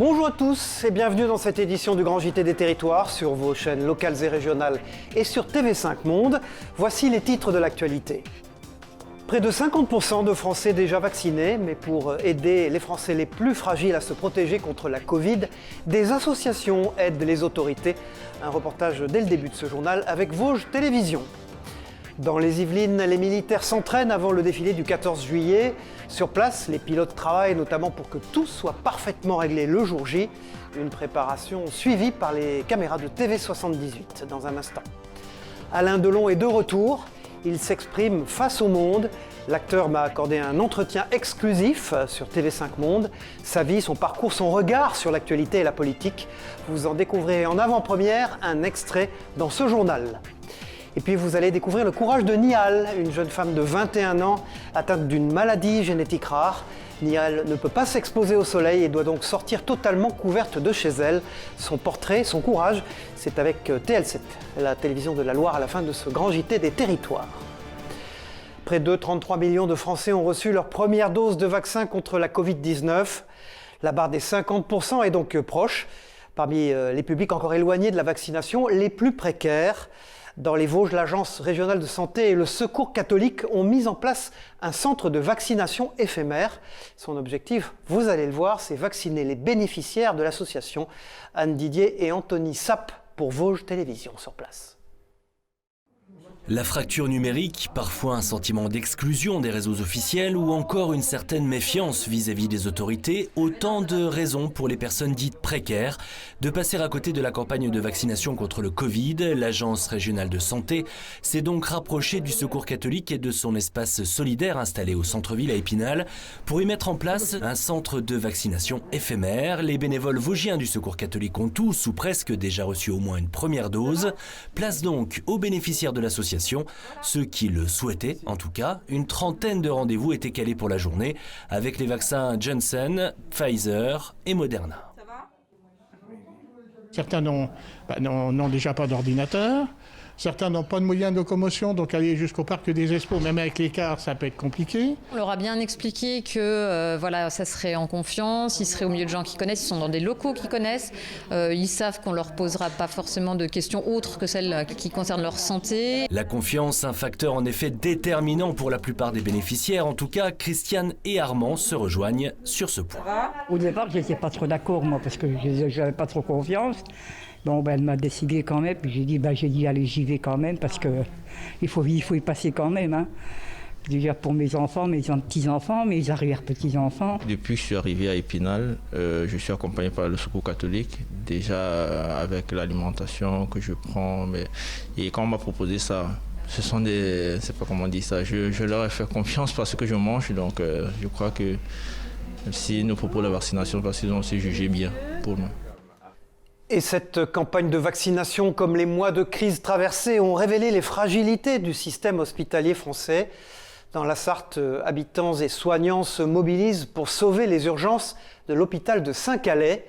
Bonjour à tous et bienvenue dans cette édition du Grand JT des Territoires sur vos chaînes locales et régionales et sur TV5 Monde. Voici les titres de l'actualité. Près de 50% de Français déjà vaccinés, mais pour aider les Français les plus fragiles à se protéger contre la Covid, des associations aident les autorités. Un reportage dès le début de ce journal avec Vosges Télévisions. Dans les Yvelines, les militaires s'entraînent avant le défilé du 14 juillet. Sur place, les pilotes travaillent notamment pour que tout soit parfaitement réglé le jour J. Une préparation suivie par les caméras de TV78 dans un instant. Alain Delon est de retour. Il s'exprime face au monde. L'acteur m'a accordé un entretien exclusif sur TV5 Monde. Sa vie, son parcours, son regard sur l'actualité et la politique. Vous en découvrez en avant-première un extrait dans ce journal. Et puis vous allez découvrir le courage de Nihal, une jeune femme de 21 ans atteinte d'une maladie génétique rare. Nihal ne peut pas s'exposer au soleil et doit donc sortir totalement couverte de chez elle. Son portrait, son courage, c'est avec TL7, la télévision de la Loire, à la fin de ce grand JT des Territoires. Près de 33 millions de Français ont reçu leur première dose de vaccin contre la Covid-19. La barre des 50% est donc proche. Parmi les publics encore éloignés de la vaccination, les plus précaires. Dans les Vosges, l'Agence régionale de santé et le Secours catholique ont mis en place un centre de vaccination éphémère. Son objectif, vous allez le voir, c'est vacciner les bénéficiaires de l'association. Anne Didier et Anthony Sapp pour Vosges Télévisions sur place. La fracture numérique, parfois un sentiment d'exclusion des réseaux officiels ou encore une certaine méfiance vis-à-vis des autorités, autant de raisons pour les personnes dites précaires de passer à côté de la campagne de vaccination contre le Covid. L'Agence régionale de santé s'est donc rapprochée du Secours catholique et de son espace solidaire installé au centre-ville à Épinal pour y mettre en place un centre de vaccination éphémère. Les bénévoles vosgiens du Secours catholique ont tous ou presque déjà reçu au moins une première dose. Place donc aux bénéficiaires de l'association, ceux qui le souhaitaient en tout cas. Une trentaine de rendez-vous étaient calés pour la journée avec les vaccins Janssen, Pfizer et Moderna. Certains n'ont déjà pas d'ordinateur, certains n'ont pas de moyens de locomotion, donc aller jusqu'au parc des Expos, même avec les cars, ça peut être compliqué. On leur a bien expliqué que ça serait en confiance, ils seraient au milieu de gens qui connaissent, ils sont dans des locaux qu'ils connaissent, ils savent qu'on leur posera pas forcément de questions autres que celles qui concernent leur santé. La confiance, un facteur en effet déterminant pour la plupart des bénéficiaires. En tout cas, Christiane et Armand se rejoignent sur ce point. Au départ, je n'étais pas trop d'accord, moi, parce que je n'avais pas trop confiance. Bon, elle m'a décidé quand même, puis j'ai dit allez, j'y vais quand même, parce qu'il faut y passer quand même. Hein. Déjà pour mes enfants, mes petits-enfants, mes arrière-petits-enfants. Depuis que je suis arrivé à Épinal, je suis accompagné par le Secours catholique, déjà avec l'alimentation que je prends. Et quand on m'a proposé ça, ce sont des... c'est pas comment on dit ça, je leur ai fait confiance parce que je mange, donc je crois que s'ils nous proposent la vaccination, parce qu'ils ont aussi jugé bien pour nous. Et cette campagne de vaccination, comme les mois de crise traversés, ont révélé les fragilités du système hospitalier français. Dans la Sarthe, habitants et soignants se mobilisent pour sauver les urgences de l'hôpital de Saint-Calais.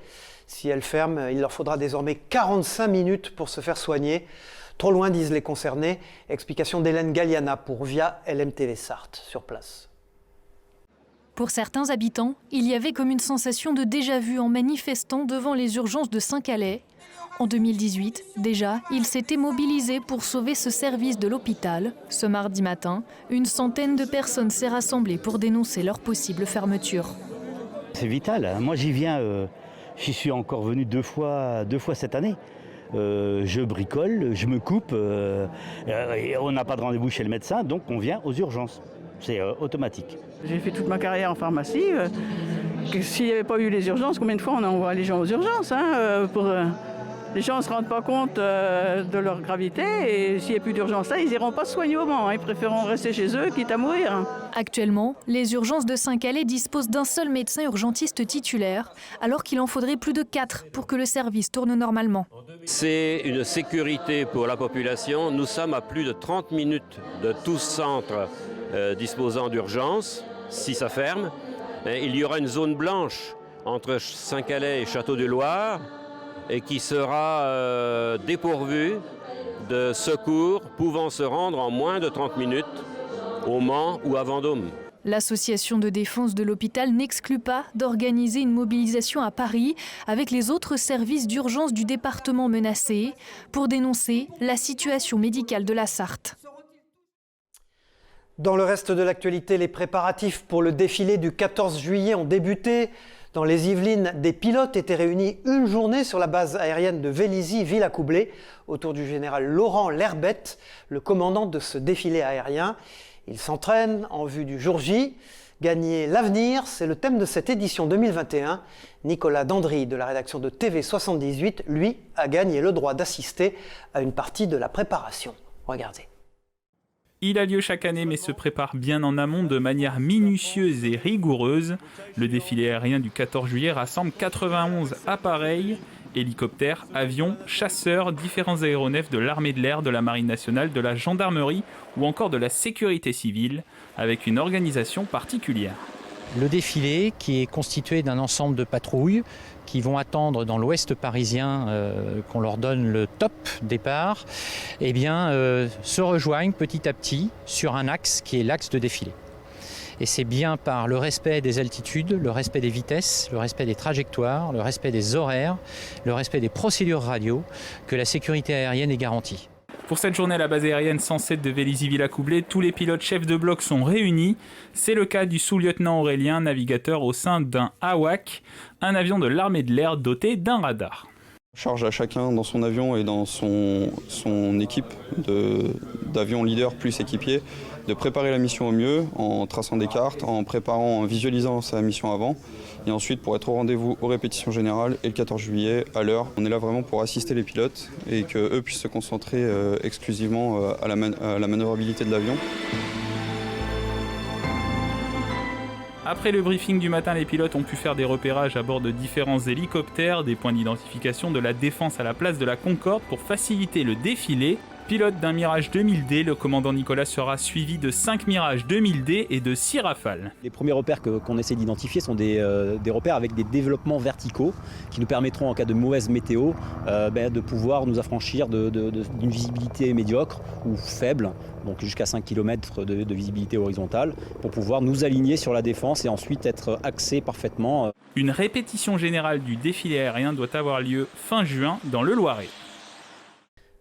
Si elles ferment, il leur faudra désormais 45 minutes pour se faire soigner. Trop loin, disent les concernés. Explication d'Hélène Galliana pour VIA LMTV Sarthe, sur place. Pour certains habitants, il y avait comme une sensation de déjà-vu en manifestant devant les urgences de Saint-Calais. En 2018, déjà, ils s'étaient mobilisés pour sauver ce service de l'hôpital. Ce mardi matin, une centaine de personnes s'est rassemblée pour dénoncer leur possible fermeture. C'est vital. Moi, j'y suis encore venu deux fois cette année. Je bricole, je me coupe, et on n'a pas de rendez-vous chez le médecin, donc on vient aux urgences. C'est automatique. J'ai fait toute ma carrière en pharmacie. S'il n'y avait pas eu les urgences, combien de fois on envoie les gens aux urgences les gens ne se rendent pas compte de leur gravité et s'il n'y a plus d'urgence là, ils n'iront pas se soigner au Mans. Ils préféreront rester chez eux quitte à mourir. Actuellement, les urgences de Saint-Calais disposent d'un seul médecin urgentiste titulaire, alors qu'il en faudrait plus de 4 pour que le service tourne normalement. C'est une sécurité pour la population. Nous sommes à plus de 30 minutes de tout centre disposant d'urgence. Si ça ferme, il y aura une zone blanche entre Saint-Calais et Château-du-Loir et qui sera dépourvue de secours pouvant se rendre en moins de 30 minutes au Mans ou à Vendôme. L'association de défense de l'hôpital n'exclut pas d'organiser une mobilisation à Paris avec les autres services d'urgence du département menacés pour dénoncer la situation médicale de la Sarthe. Dans le reste de l'actualité, les préparatifs pour le défilé du 14 juillet ont débuté. Dans les Yvelines, des pilotes étaient réunis une journée sur la base aérienne de Vélizy-Villacoublay autour du général Laurent Lerbette, le commandant de ce défilé aérien. Ils s'entraînent en vue du jour J. Gagner l'avenir, c'est le thème de cette édition 2021. Nicolas Dandry de la rédaction de TV78, lui, a gagné le droit d'assister à une partie de la préparation. Regardez. Il a lieu chaque année mais se prépare bien en amont de manière minutieuse et rigoureuse. Le défilé aérien du 14 juillet rassemble 91 appareils, hélicoptères, avions, chasseurs, différents aéronefs de l'armée de l'air, de la marine nationale, de la gendarmerie ou encore de la sécurité civile, avec une organisation particulière. Le défilé, qui est constitué d'un ensemble de patrouilles qui vont attendre dans l'ouest parisien qu'on leur donne le top départ, se rejoignent petit à petit sur un axe qui est l'axe de défilé. Et c'est bien par le respect des altitudes, le respect des vitesses, le respect des trajectoires, le respect des horaires, le respect des procédures radio que la sécurité aérienne est garantie. Pour cette journée à la base aérienne 107 de Vélizy-Villacoublay, tous les pilotes chefs de bloc sont réunis. C'est le cas du sous-lieutenant Aurélien, navigateur au sein d'un AWAC, un avion de l'armée de l'air doté d'un radar. Charge à chacun dans son avion et dans son équipe d'avions leaders plus équipiers de préparer la mission au mieux en traçant des cartes, en visualisant sa mission avant. Et ensuite, pour être au rendez-vous aux répétitions générales et le 14 juillet à l'heure, on est là vraiment pour assister les pilotes et qu'eux puissent se concentrer exclusivement à la manœuvrabilité de l'avion. Après le briefing du matin, les pilotes ont pu faire des repérages à bord de différents hélicoptères, des points d'identification de la Défense à la place de la Concorde pour faciliter le défilé. Pilote d'un Mirage 2000D, le commandant Nicolas sera suivi de 5 Mirage 2000D et de 6 Rafales. Les premiers repères qu'on essaie d'identifier sont des repères avec des développements verticaux qui nous permettront en cas de mauvaise météo de pouvoir nous affranchir d'une visibilité médiocre ou faible, donc jusqu'à 5 km de visibilité horizontale, pour pouvoir nous aligner sur la défense et ensuite être axés parfaitement. Une répétition générale du défilé aérien doit avoir lieu fin juin dans le Loiret.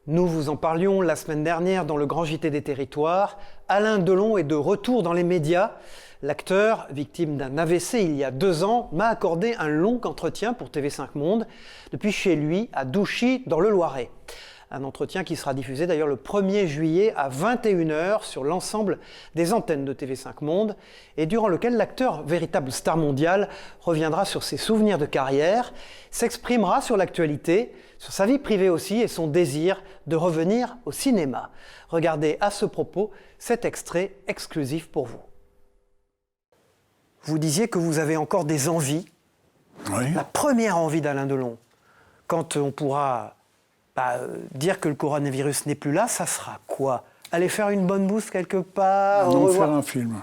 Nous vous en parlions la semaine dernière dans le Grand JT des Territoires. Alain Delon est de retour dans les médias. L'acteur, victime d'un AVC il y a 2 ans, m'a accordé un long entretien pour TV5 Monde, depuis chez lui à Douchy, dans le Loiret. Un entretien qui sera diffusé d'ailleurs le 1er juillet à 21h sur l'ensemble des antennes de TV5 Monde et durant lequel l'acteur, véritable star mondiale, reviendra sur ses souvenirs de carrière, s'exprimera sur l'actualité, sur sa vie privée aussi et son désir de revenir au cinéma. Regardez à ce propos cet extrait exclusif pour vous. Vous disiez que vous avez encore des envies. Oui. La première envie d'Alain Delon, quand on pourra dire que le coronavirus n'est plus là, ça sera quoi? Aller faire une bonne bouffe quelque part? Non, faire un film.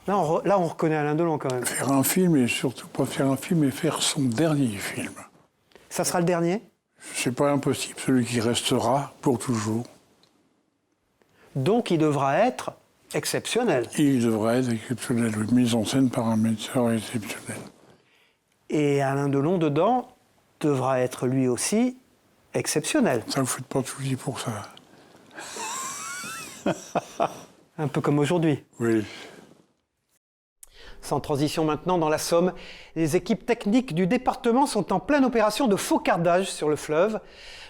Non, là, on reconnaît Alain Delon quand même. Faire un film, et surtout pas faire un film, mais faire son dernier film. Ça sera le dernier? C'est pas impossible, celui qui restera pour toujours. Donc il devra être exceptionnel. Il devra être exceptionnel, mise en scène par un metteur exceptionnel. Et Alain Delon, dedans, devra être lui aussi exceptionnel. Ça, vous ne faites pas tout dit pour ça. Un peu comme aujourd'hui. Oui. Sans transition maintenant dans la Somme, les équipes techniques du département sont en pleine opération de faucardage sur le fleuve.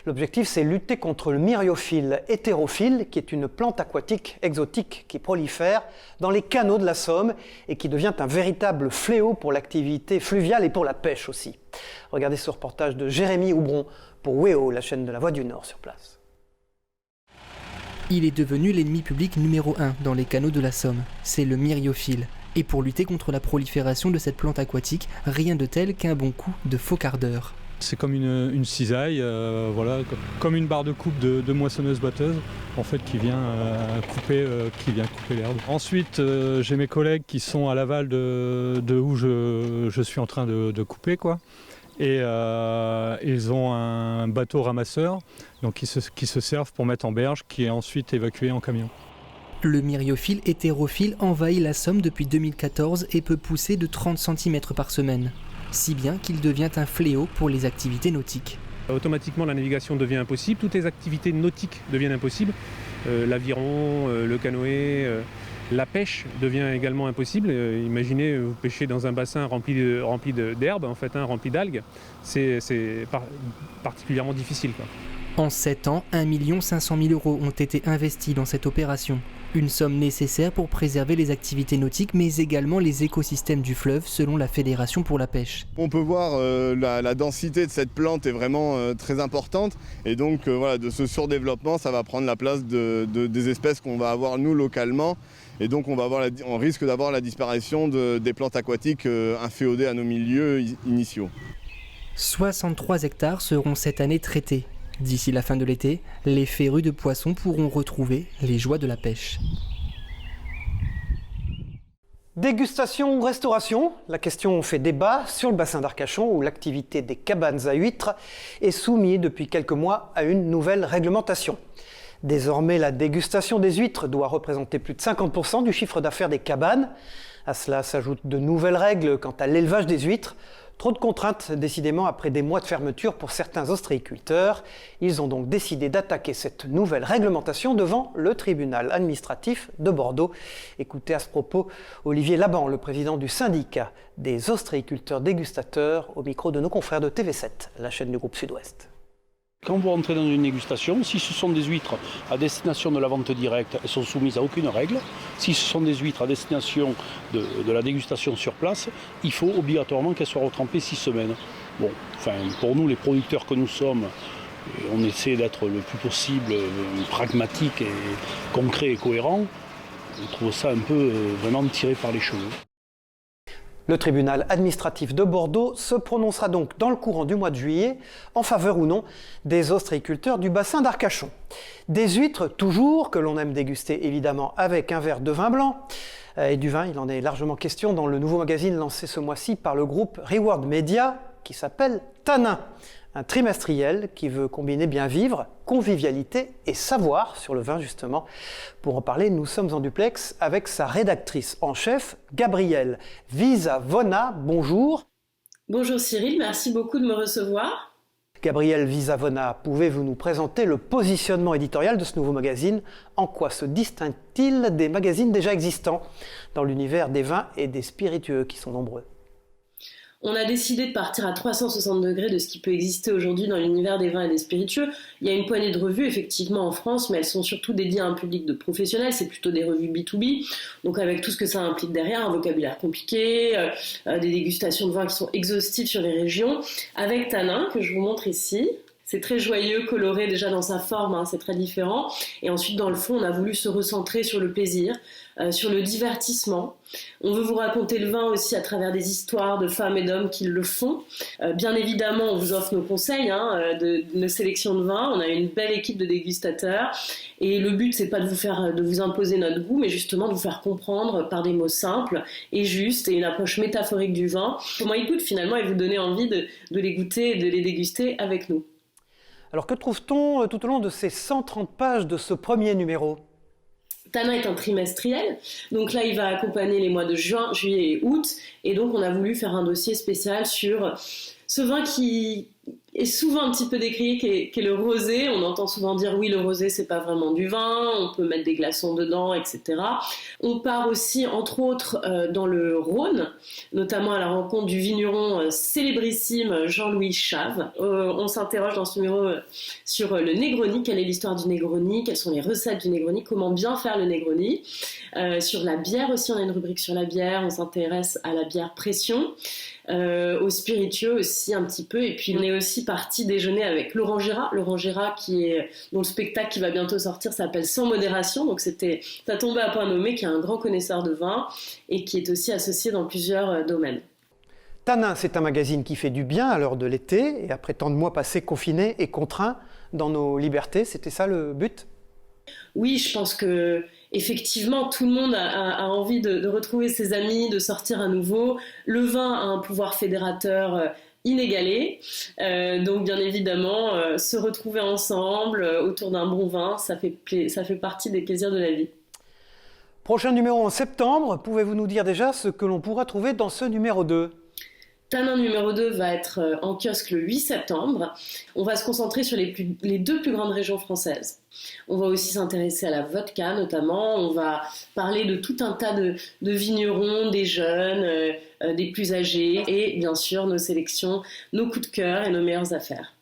L'objectif, c'est lutter contre le myriophile hétérophile, qui est une plante aquatique exotique qui prolifère dans les canaux de la Somme et qui devient un véritable fléau pour l'activité fluviale et pour la pêche aussi. Regardez ce reportage de Jérémy Houbron pour WEO, la chaîne de la Voix du Nord sur place. Il est devenu l'ennemi public numéro 1 dans les canaux de la Somme, c'est le myriophile. Et pour lutter contre la prolifération de cette plante aquatique, rien de tel qu'un bon coup de faucardeur. C'est comme une cisaille, voilà, comme une barre de coupe de moissonneuse-batteuse, en fait, qui vient couper l'herbe. Ensuite, j'ai mes collègues qui sont à l'aval de où je suis en train de couper, quoi. Et ils ont un bateau ramasseur, donc qui se servent pour mettre en berge, qui est ensuite évacué en camion. Le myriophile hétérophile envahit la Somme depuis 2014 et peut pousser de 30 cm par semaine, si bien qu'il devient un fléau pour les activités nautiques. Automatiquement, la navigation devient impossible, toutes les activités nautiques deviennent impossibles. L'aviron, le canoë, la pêche devient également impossible. Imaginez, vous pêchez dans un bassin rempli d'herbe, rempli d'algues, c'est particulièrement difficile, quoi. En 7 ans, 1 500 000 € ont été investis dans cette opération. Une somme nécessaire pour préserver les activités nautiques, mais également les écosystèmes du fleuve, selon la Fédération pour la pêche. On peut voir la densité de cette plante est vraiment très importante. Et donc voilà, de ce surdéveloppement, ça va prendre la place des espèces qu'on va avoir nous localement. Et donc on risque d'avoir la disparition des plantes aquatiques inféodées à nos milieux initiaux. 63 hectares seront cette année traités. D'ici la fin de l'été, les férus de poissons pourront retrouver les joies de la pêche. Dégustation ou restauration? La question fait débat sur le bassin d'Arcachon où l'activité des cabanes à huîtres est soumise depuis quelques mois à une nouvelle réglementation. Désormais, la dégustation des huîtres doit représenter plus de 50% du chiffre d'affaires des cabanes. À cela s'ajoutent de nouvelles règles quant à l'élevage des huîtres. Trop de contraintes, décidément, après des mois de fermeture pour certains ostréiculteurs. Ils ont donc décidé d'attaquer cette nouvelle réglementation devant le tribunal administratif de Bordeaux. Écoutez à ce propos Olivier Laban, le président du syndicat des ostréiculteurs dégustateurs, au micro de nos confrères de TV7, la chaîne du groupe Sud-Ouest. Quand vous rentrez dans une dégustation, si ce sont des huîtres à destination de la vente directe, elles sont soumises à aucune règle. Si ce sont des huîtres à destination de la dégustation sur place, il faut obligatoirement qu'elles soient retrempées 6 semaines. Bon, enfin, pour nous, les producteurs que nous sommes, on essaie d'être le plus possible pragmatique et concret et cohérent. On trouve ça un peu vraiment tiré par les cheveux. Le tribunal administratif de Bordeaux se prononcera donc dans le courant du mois de juillet en faveur ou non des ostréiculteurs du bassin d'Arcachon. Des huîtres toujours, que l'on aime déguster évidemment avec un verre de vin blanc. Et du vin, il en est largement question dans le nouveau magazine lancé ce mois-ci par le groupe Reward Media qui s'appelle Tanin. Un trimestriel qui veut combiner bien vivre, convivialité et savoir sur le vin justement. Pour en parler, nous sommes en duplex avec sa rédactrice en chef, Gabrielle Visavona. Bonjour. Bonjour Cyril, merci beaucoup de me recevoir. Gabrielle Visavona, pouvez-vous nous présenter le positionnement éditorial de ce nouveau magazine? En quoi se distingue-t-il des magazines déjà existants dans l'univers des vins et des spiritueux qui sont nombreux? On a décidé de partir à 360 degrés de ce qui peut exister aujourd'hui dans l'univers des vins et des spiritueux. Il y a une poignée de revues, effectivement, en France, mais elles sont surtout dédiées à un public de professionnels. C'est plutôt des revues B2B, donc avec tout ce que ça implique derrière, un vocabulaire compliqué, des dégustations de vins qui sont exhaustives sur les régions. Avec Tanin, que je vous montre ici. C'est très joyeux, coloré déjà dans sa forme, hein, c'est très différent. Et ensuite, dans le fond, on a voulu se recentrer sur le plaisir, sur le divertissement. On veut vous raconter le vin aussi à travers des histoires de femmes et d'hommes qui le font. Bien évidemment, on vous offre nos conseils de nos sélections de vins. On a une belle équipe de dégustateurs. Et le but, c'est pas de vous imposer notre goût, mais justement de vous faire comprendre par des mots simples et justes et une approche métaphorique du vin comment il goûte finalement et vous donner envie de les goûter et de les déguster avec nous. Alors que trouve-t-on tout au long de ces 130 pages de ce premier numéro? Tanin est un trimestriel, donc là il va accompagner les mois de juin, juillet et août, et donc on a voulu faire un dossier spécial sur ce vin qui est souvent un petit peu décrié, qui est le rosé. On entend souvent dire oui, le rosé c'est pas vraiment du vin, on peut mettre des glaçons dedans, etc. On part aussi entre autres dans le Rhône, notamment à la rencontre du vigneron célébrissime Jean-Louis Chave. On s'interroge dans ce numéro sur le Negroni, quelle est l'histoire du Negroni, quelles sont les recettes du Negroni, comment bien faire le Negroni. Sur la bière aussi, on a une rubrique sur la bière, on s'intéresse à la bière pression. Aux spiritueux aussi un petit peu, et puis on est aussi parti déjeuner avec Laurent Gérard dont le spectacle qui va bientôt sortir s'appelle Sans modération, donc ça tombait à point nommé, qui est un grand connaisseur de vin et qui est aussi associé dans plusieurs domaines. Tanin, c'est un magazine qui fait du bien à l'heure de l'été et après tant de mois passés confinés et contraints dans nos libertés, c'était ça le but? Oui, je pense que effectivement, tout le monde a envie de retrouver ses amis, de sortir à nouveau. Le vin a un pouvoir fédérateur inégalé. Donc, bien évidemment, se retrouver ensemble autour d'un bon vin, ça fait partie des plaisirs de la vie. Prochain numéro en septembre, pouvez-vous nous dire déjà ce que l'on pourra trouver dans ce numéro 2 ? Tanin numéro 2 va être en kiosque le 8 septembre. On va se concentrer sur les 2 plus grandes régions françaises. On va aussi s'intéresser à la vodka notamment. On va parler de tout un tas de vignerons, des jeunes, des plus âgés et bien sûr nos sélections, nos coups de cœur et nos meilleures affaires.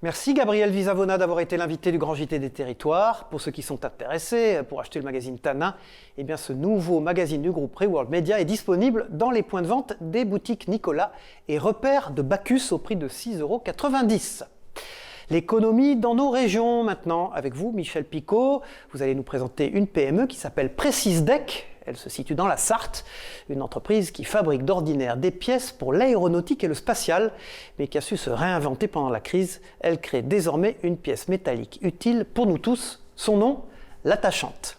Merci Gabriel Visavona d'avoir été l'invité du Grand JT des Territoires. Pour ceux qui sont intéressés pour acheter le magazine Tanin, eh bien ce nouveau magazine du groupe Reworld Media est disponible dans les points de vente des boutiques Nicolas et Repères de Bacchus au prix de 6,90 €. L'économie dans nos régions maintenant. Avec vous, Michel Picot, vous allez nous présenter une PME qui s'appelle Precisdec. Elle se situe dans la Sarthe, une entreprise qui fabrique d'ordinaire des pièces pour l'aéronautique et le spatial, mais qui a su se réinventer pendant la crise. Elle crée désormais une pièce métallique utile pour nous tous. Son nom, l'attachante.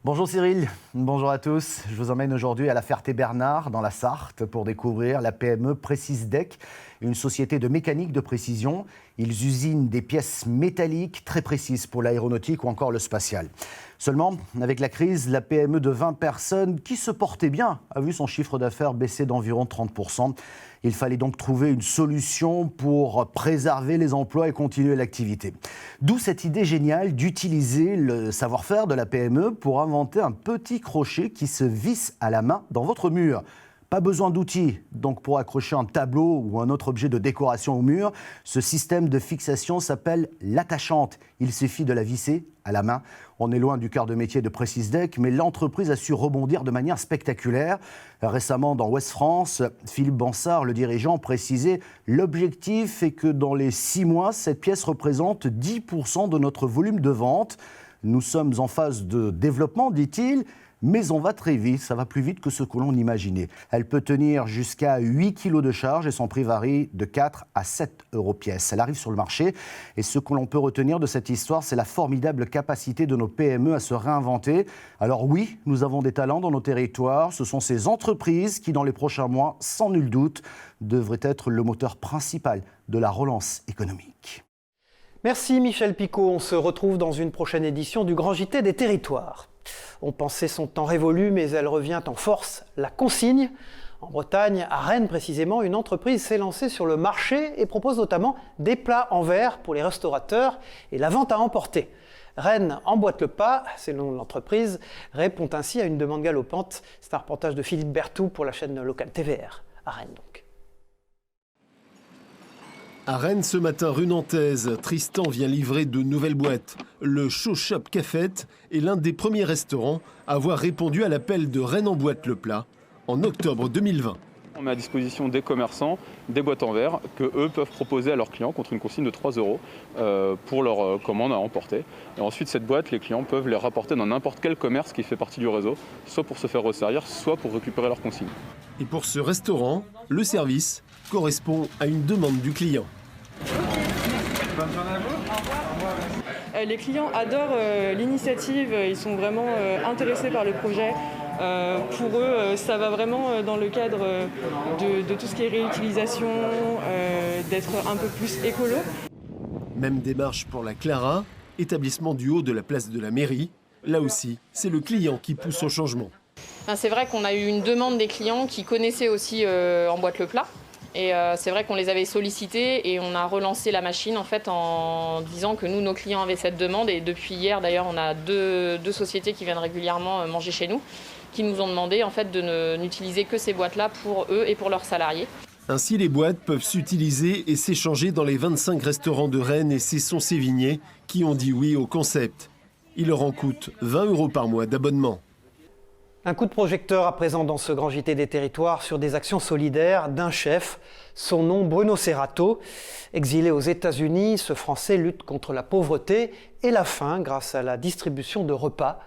Bonjour Cyril, bonjour à tous. Je vous emmène aujourd'hui à la Ferté-Bernard, dans la Sarthe, pour découvrir la PME Precisdec, une société de mécanique de précision. Ils usinent des pièces métalliques très précises pour l'aéronautique ou encore le spatial. Seulement, avec la crise, la PME de 20 personnes, qui se portait bien, a vu son chiffre d'affaires baisser d'environ 30%. Il fallait donc trouver une solution pour préserver les emplois et continuer l'activité. D'où cette idée géniale d'utiliser le savoir-faire de la PME pour inventer un petit crochet qui se visse à la main dans votre mur. Pas besoin d'outils, donc pour accrocher un tableau ou un autre objet de décoration au mur, ce système de fixation s'appelle l'attachante. Il suffit de la visser à la main. On est loin du cœur de métier de Precisdec, mais l'entreprise a su rebondir de manière spectaculaire. Récemment, dans Ouest France, Philippe Bansard, le dirigeant, précisait « L'objectif est que dans les 6 mois, cette pièce représente 10% de notre volume de vente. Nous sommes en phase de développement, dit-il, mais on va très vite, ça va plus vite que ce que l'on imaginait. Elle peut tenir jusqu'à 8 kg de charge et son prix varie de 4 à 7 € pièce. Elle arrive sur le marché et ce que l'on peut retenir de cette histoire, c'est la formidable capacité de nos PME à se réinventer. Alors oui, nous avons des talents dans nos territoires. Ce sont ces entreprises qui, dans les prochains mois, sans nul doute, devraient être le moteur principal de la relance économique. Merci Michel Picot. On se retrouve dans une prochaine édition du Grand JT des Territoires. On pensait son temps révolu, mais elle revient en force, la consigne. En Bretagne, à Rennes précisément, une entreprise s'est lancée sur le marché et propose notamment des plats en verre pour les restaurateurs et la vente à emporter. Rennes emboîte le pas, selon l'entreprise, répond ainsi à une demande galopante. C'est un reportage de Philippe Berthoud pour la chaîne locale TVR, à Rennes donc. À Rennes, ce matin, rue Nantaise, Tristan vient livrer de nouvelles boîtes. Le Show Shop Cafette est l'un des premiers restaurants à avoir répondu à l'appel de Rennes emboîte le plat en octobre 2020. On met à disposition des commerçants des boîtes en verre que eux peuvent proposer à leurs clients contre une consigne de 3 € pour leur commande à emporter. Et ensuite, cette boîte, les clients peuvent les rapporter dans n'importe quel commerce qui fait partie du réseau, soit pour se faire resservir, soit pour récupérer leur consigne. Et pour ce restaurant, le service correspond à une demande du client. Bonne journée à vous. Les clients adorent l'initiative, ils sont vraiment intéressés par le projet. Pour eux, ça va vraiment dans le cadre de tout ce qui est réutilisation, d'être un peu plus écolo. Même démarche pour la Clara, établissement du haut de la place de la mairie. Là aussi, c'est le client qui pousse au changement. C'est vrai qu'on a eu une demande des clients qui connaissaient aussi Emboîte le plat. Et c'est vrai qu'on les avait sollicités et on a relancé la machine en fait en disant que nous, nos clients avaient cette demande. Et depuis hier, d'ailleurs, on a deux sociétés qui viennent régulièrement manger chez nous, qui nous ont demandé en fait de n'utiliser que ces boîtes-là pour eux et pour leurs salariés. Ainsi, les boîtes peuvent s'utiliser et s'échanger dans les 25 restaurants de Rennes et Cesson-Sévigné qui ont dit oui au concept. Il leur en coûte 20 € par mois d'abonnement. Un coup de projecteur à présent dans ce Grand JT des Territoires sur des actions solidaires d'un chef, son nom Bruno Serrato. Exilé aux États-Unis, ce Français lutte contre la pauvreté et la faim grâce à la distribution de repas.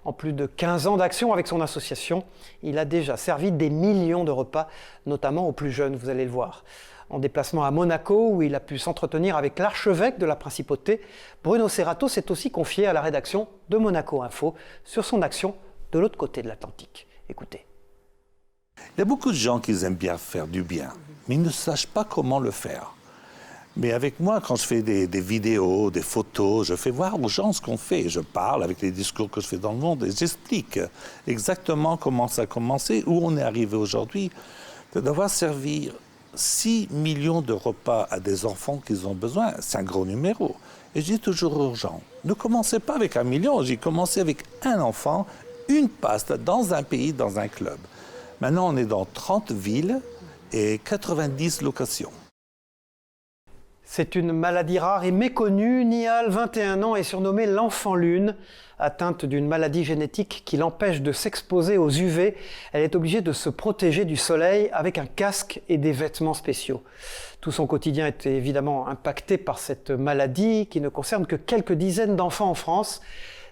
En plus de 15 ans d'action avec son association, il a déjà servi des millions de repas, notamment aux plus jeunes, vous allez le voir. En déplacement à Monaco, où il a pu s'entretenir avec l'archevêque de la principauté, Bruno Serrato s'est aussi confié à la rédaction de Monaco Info sur son action de l'autre côté de l'Atlantique. Écoutez. Il y a beaucoup de gens qui aiment bien faire du bien, mais ils ne savent pas comment le faire. Mais avec moi, quand je fais des vidéos, des photos, je fais voir aux gens ce qu'on fait. Je parle avec les discours que je fais dans le monde et j'explique exactement comment ça a commencé, où on est arrivé aujourd'hui. De devoir servir 6 millions de repas à des enfants qui ont besoin, c'est un gros numéro. Et je dis toujours aux gens, ne commencez pas avec 1 million, j'ai commencé avec un enfant, une paste dans un pays, dans un club. Maintenant, on est dans 30 villes et 90 locations. C'est une maladie rare et méconnue. Nihal, 21 ans, est surnommée l'enfant lune. Atteinte d'une maladie génétique qui l'empêche de s'exposer aux UV, elle est obligée de se protéger du soleil avec un casque et des vêtements spéciaux. Tout son quotidien est évidemment impacté par cette maladie qui ne concerne que quelques dizaines d'enfants en France.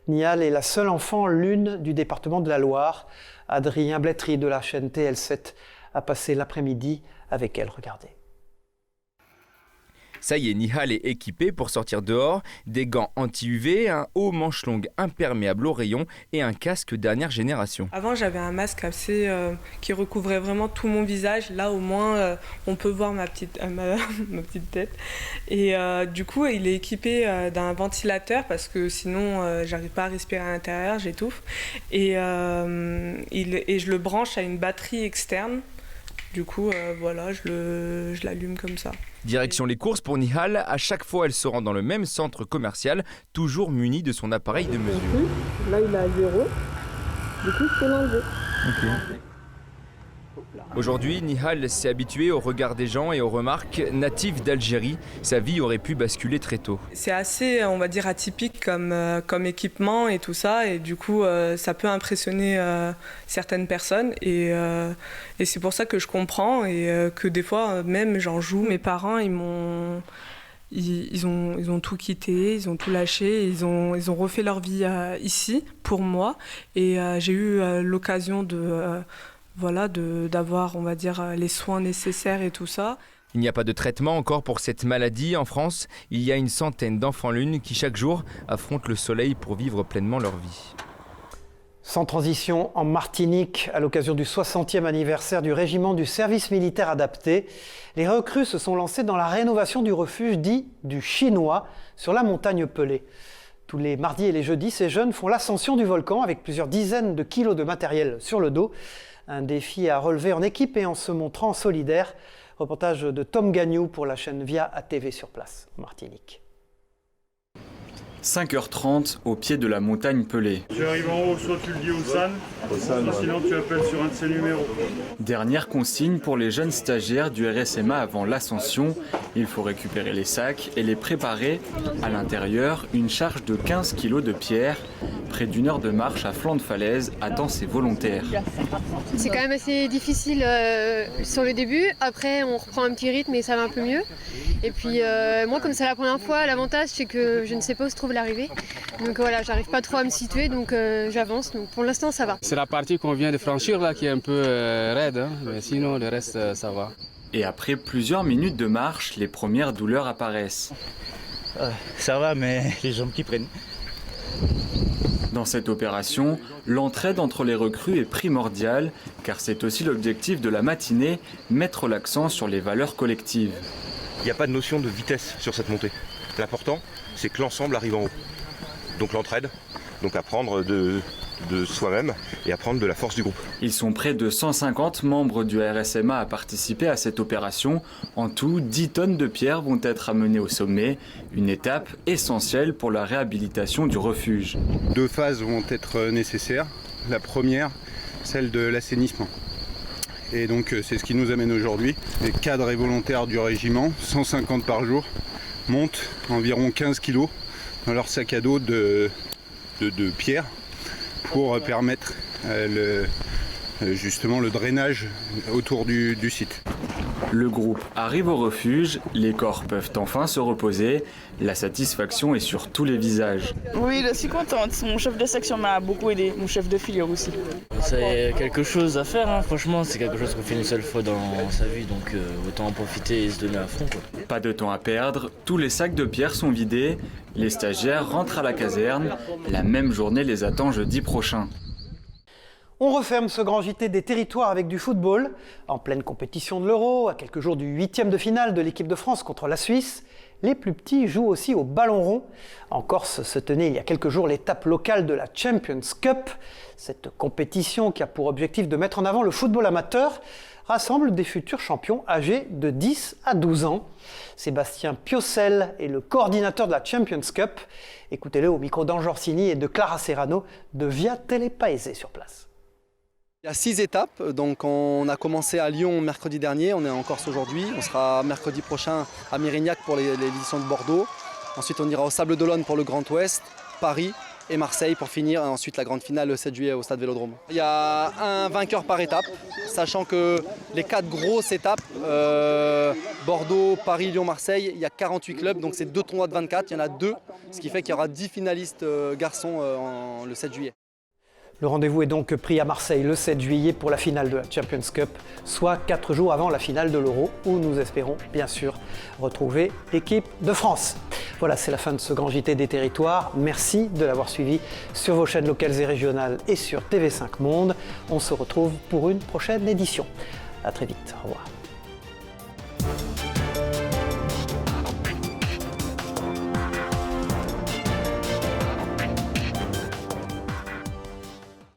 Nihal est la seule enfant lune du département de la Loire. Adrien Blétry de la chaîne TL7 a passé l'après-midi avec elle. Regardez. Ça y est, Nihal est équipé pour sortir dehors, des gants anti-UV, un haut manche longue imperméable aux rayons et un casque dernière génération. Avant, j'avais un masque assez qui recouvrait vraiment tout mon visage. Là, au moins, on peut voir ma petite tête. Et du coup, il est équipé d'un ventilateur parce que sinon, j'arrive pas à respirer à l'intérieur, j'étouffe. Et je le branche à une batterie externe. Du coup, voilà, je l'allume comme ça. Direction les courses pour Nihal. À chaque fois, elle se rend dans le même centre commercial, toujours munie de son appareil de mesure. Là, il est à 0. Du coup, je peux l'enlever. Aujourd'hui, Nihal s'est habitué au regard des gens et aux remarques. Native d'Algérie, sa vie aurait pu basculer très tôt. C'est assez, on va dire, atypique comme équipement et tout ça. Et du coup, ça peut impressionner certaines personnes. Et c'est pour ça que je comprends et que des fois, même j'en joue. Mes parents, ils ont tout quitté, ils ont tout lâché. Ils ont refait leur vie ici pour moi. Et j'ai eu l'occasion d'avoir, on va dire, les soins nécessaires et tout ça. Il n'y a pas de traitement encore pour cette maladie. En France, il y a une centaine d'enfants lunes qui chaque jour affrontent le soleil pour vivre pleinement leur vie. Sans transition, en Martinique, à l'occasion du 60e anniversaire du régiment du service militaire adapté, les recrues se sont lancées dans la rénovation du refuge dit du Chinois sur la montagne Pelée. Tous les mardis et les jeudis, ces jeunes font l'ascension du volcan avec plusieurs dizaines de kilos de matériel sur le dos. Un défi à relever en équipe et en se montrant solidaire. Reportage de Tom Gagnou pour la chaîne Via ATV sur place, en Martinique. 5h30 au pied de la montagne Pelée. Tu arrives en haut, soit tu le dis au SAN, soit sinon tu appelles sur un de ces numéros. Dernière consigne pour les jeunes stagiaires du RSMA avant l'ascension. Il faut récupérer les sacs et les préparer. À l'intérieur, une charge de 15 kg de pierre. Près d'une heure de marche à flanc de falaise attend ses volontaires. C'est quand même assez difficile sur le début. Après, on reprend un petit rythme et ça va un peu mieux. Et puis moi, comme c'est la première fois, l'avantage c'est que je ne sais pas où se trouve l'arrivée. Donc voilà, j'arrive pas trop à me situer, donc j'avance. Donc pour l'instant, ça va. C'est la partie qu'on vient de franchir là qui est un peu raide, hein, mais sinon le reste, ça va. Et après plusieurs minutes de marche, les premières douleurs apparaissent. Ça va, mais les jambes qui prennent. Dans cette opération, l'entraide entre les recrues est primordiale, car c'est aussi l'objectif de la matinée, mettre l'accent sur les valeurs collectives. Il n'y a pas de notion de vitesse sur cette montée. L'important, c'est que l'ensemble arrive en haut. Donc l'entraide, donc apprendre de soi-même et apprendre de la force du groupe. Ils sont près de 150 membres du RSMA à participer à cette opération. En tout, 10 tonnes de pierres vont être amenées au sommet, une étape essentielle pour la réhabilitation du refuge. 2 phases vont être nécessaires. La première, celle de l'assainissement. Et donc c'est ce qui nous amène aujourd'hui. Les cadres et volontaires du régiment, 150 par jour, montent environ 15 kg dans leur sac à dos de pierre pour permettre justement le drainage autour du site. Le groupe arrive au refuge, les corps peuvent enfin se reposer, la satisfaction est sur tous les visages. Oui, je suis contente, mon chef de section m'a beaucoup aidé, mon chef de filière aussi. C'est quelque chose à faire, hein. Franchement, c'est quelque chose qu'on fait une seule fois dans sa vie, donc autant en profiter et se donner à fond, quoi. Pas de temps à perdre, tous les sacs de pierre sont vidés, les stagiaires rentrent à la caserne, la même journée les attend jeudi prochain. On referme ce grand JT des territoires avec du football. En pleine compétition de l'Euro, à quelques jours du 8e de finale de l'équipe de France contre la Suisse, les plus petits jouent aussi au ballon rond. En Corse se tenait il y a quelques jours l'étape locale de la Champions Cup. Cette compétition qui a pour objectif de mettre en avant le football amateur rassemble des futurs champions âgés de 10 à 12 ans. Sébastien Piocel est le coordinateur de la Champions Cup. Écoutez-le au micro d'Ange Orsini et de Clara Serrano de Via Telepaese sur place. Il y a 6 étapes, donc on a commencé à Lyon mercredi dernier, on est en Corse aujourd'hui, on sera mercredi prochain à Mérignac pour l'édition de Bordeaux, ensuite on ira au Sable d'Olonne pour le Grand Ouest, Paris et Marseille pour finir, et ensuite la grande finale le 7 juillet au Stade Vélodrome. Il y a un vainqueur par étape, sachant que les 4 grosses étapes, Bordeaux, Paris, Lyon, Marseille, il y a 48 clubs, donc c'est 2 tournois de 24, il y en a 2, ce qui fait qu'il y aura 10 finalistes garçons le 7 juillet. Le rendez-vous est donc pris à Marseille le 7 juillet pour la finale de la Champions Cup, soit 4 jours avant la finale de l'Euro, où nous espérons bien sûr retrouver l'équipe de France. Voilà, c'est la fin de ce grand JT des territoires. Merci de l'avoir suivi sur vos chaînes locales et régionales et sur TV5 Monde. On se retrouve pour une prochaine édition. À très vite, au revoir.